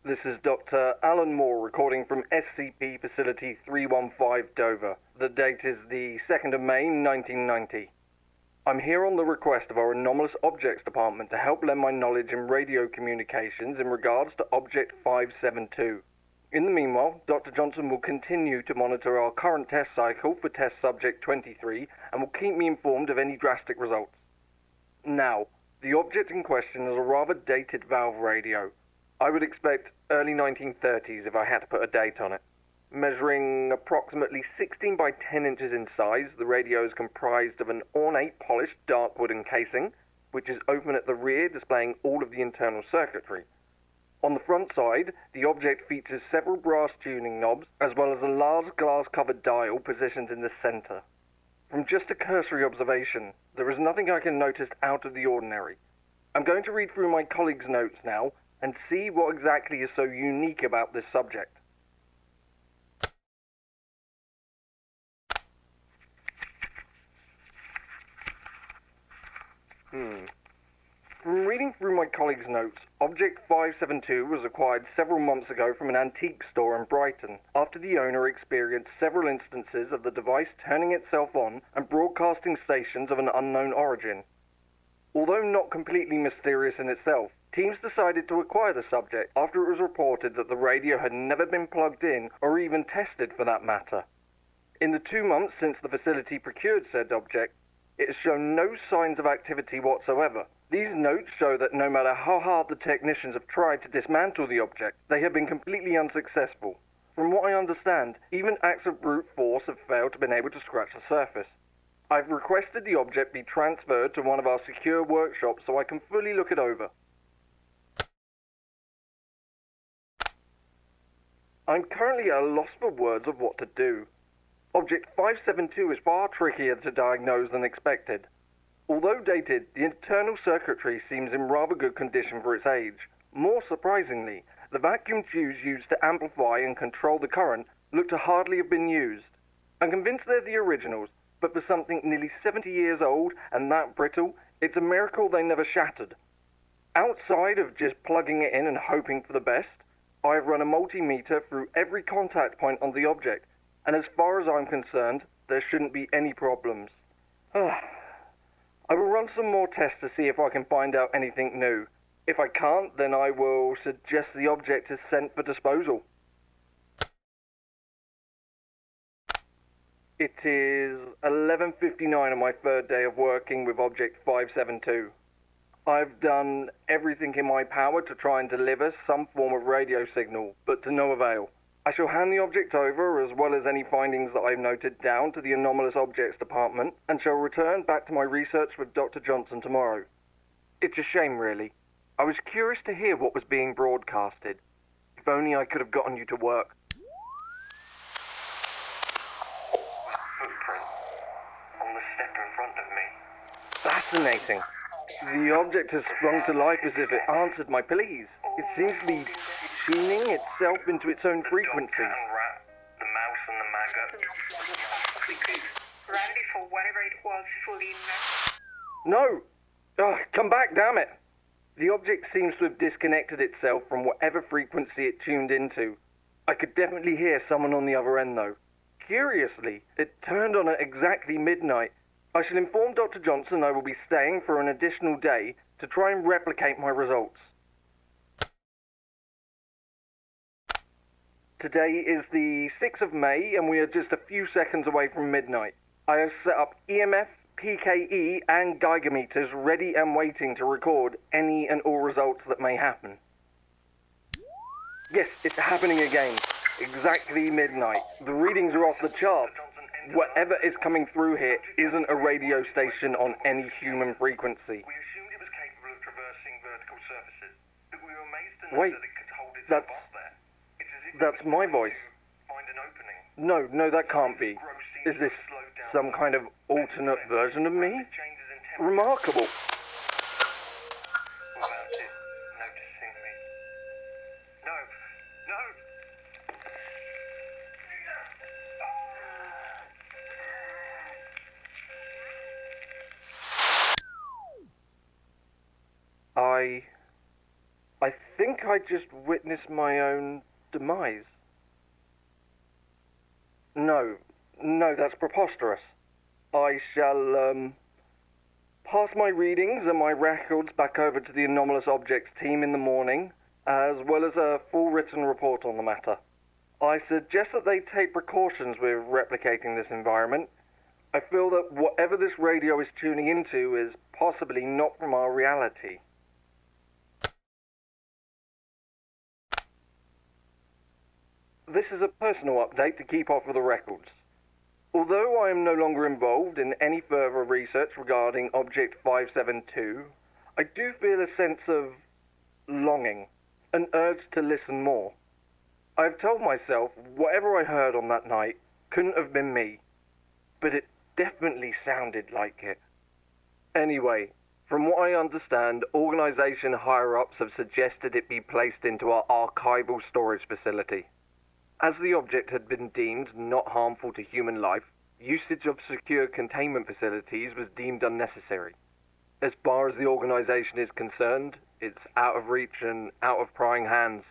This is Dr. Alan Moore recording from SCP Facility 315 Dover. The date is the 2nd of May 1990. I'm here on the request of our Anomalous Objects Department to help lend my knowledge in radio communications in regards to Object 572. In the meanwhile, Dr. Johnson will continue to monitor our current test cycle for Test Subject 23 and will keep me informed of any drastic results. Now, the object in question is a rather dated valve radio. I would expect early 1930s if I had to put a date on it. Measuring approximately 16 by 10 inches in size, the radio is comprised of an ornate polished dark wooden casing, which is open at the rear, displaying all of the internal circuitry. On the front side, the object features several brass tuning knobs, as well as a large glass-covered dial positioned in the center. From just a cursory observation, there is nothing I can notice out of the ordinary. I'm going to read through my colleague's notes now, and see what exactly is so unique about this subject. From reading through my colleague's notes, Object 572 was acquired several months ago from an antique store in Brighton, after the owner experienced several instances of the device turning itself on and broadcasting stations of an unknown origin. Although not completely mysterious in itself, teams decided to acquire the subject after it was reported that the radio had never been plugged in or even tested for that matter. In the 2 months since the facility procured said object, it has shown no signs of activity whatsoever. These notes show that no matter how hard the technicians have tried to dismantle the object, they have been completely unsuccessful. From what I understand, even acts of brute force have failed to be able to scratch the surface. I've requested the object be transferred to one of our secure workshops so I can fully look it over. I'm currently at a loss for words of what to do. Object 572 is far trickier to diagnose than expected. Although dated, the internal circuitry seems in rather good condition for its age. More surprisingly, the vacuum tubes used to amplify and control the current look to hardly have been used. I'm convinced they're the originals, but for something nearly 70 years old and that brittle, it's a miracle they never shattered. Outside of just plugging it in and hoping for the best, I've run a multimeter through every contact point on the object, and as far as I'm concerned, there shouldn't be any problems. I will run some more tests to see if I can find out anything new. If I can't, then I will suggest the object is sent for disposal. It is 11:59 on my third day of working with Object 572. I've done everything in my power to try and deliver some form of radio signal, but to no avail. I shall hand the object over, as well as any findings that I've noted down, to the Anomalous Objects Department, and shall return back to my research with Dr. Johnson tomorrow. It's a shame, really. I was curious to hear what was being broadcasted. If only I could have gotten you to work. Footprint on the step in front of me. Fascinating. The object has sprung to life as if it answered my pleas. It seems to be tuning itself into its own frequency. Cat and rat, the mouse and the maggot. Randy, for whatever it was, fully No! Come back, damn it! The object seems to have disconnected itself from whatever frequency it tuned into. I could definitely hear someone on the other end, though. Curiously, it turned on at exactly midnight. I shall inform Dr. Johnson I will be staying for an additional day to try and replicate my results. Today is the 6th of May, and we are just a few seconds away from midnight. I have set up EMF, PKE, and Geiger meters ready and waiting to record any and all results that may happen. Yes, it's happening again. Exactly midnight. The readings are off the charts. Whatever is coming through here isn't a radio station on any human frequency. We assumed it was capable of traversing vertical surfaces, but we were amazed to know Wait, that it could hold itself that's- up there. It's as if That's my voice. find an opening. No, that can't be. Is this some kind of alternate version of me? Changes in temperature Remarkable. without it noticing me. No. I think I just witnessed my own demise. No, that's preposterous. I shall, pass my readings and my records back over to the anomalous objects team in the morning, as well as a full written report on the matter. I suggest that they take precautions with replicating this environment. I feel that whatever this radio is tuning into is possibly not from our reality. This is a personal update to keep off of the records. Although I am no longer involved in any further research regarding Object 572, I do feel a sense of longing, an urge to listen more. I've told myself whatever I heard on that night couldn't have been me, but it definitely sounded like it. Anyway, from what I understand, organization higher-ups have suggested it be placed into our archival storage facility. As the object had been deemed not harmful to human life, usage of secure containment facilities was deemed unnecessary. As far as the organization is concerned, it's out of reach and out of prying hands.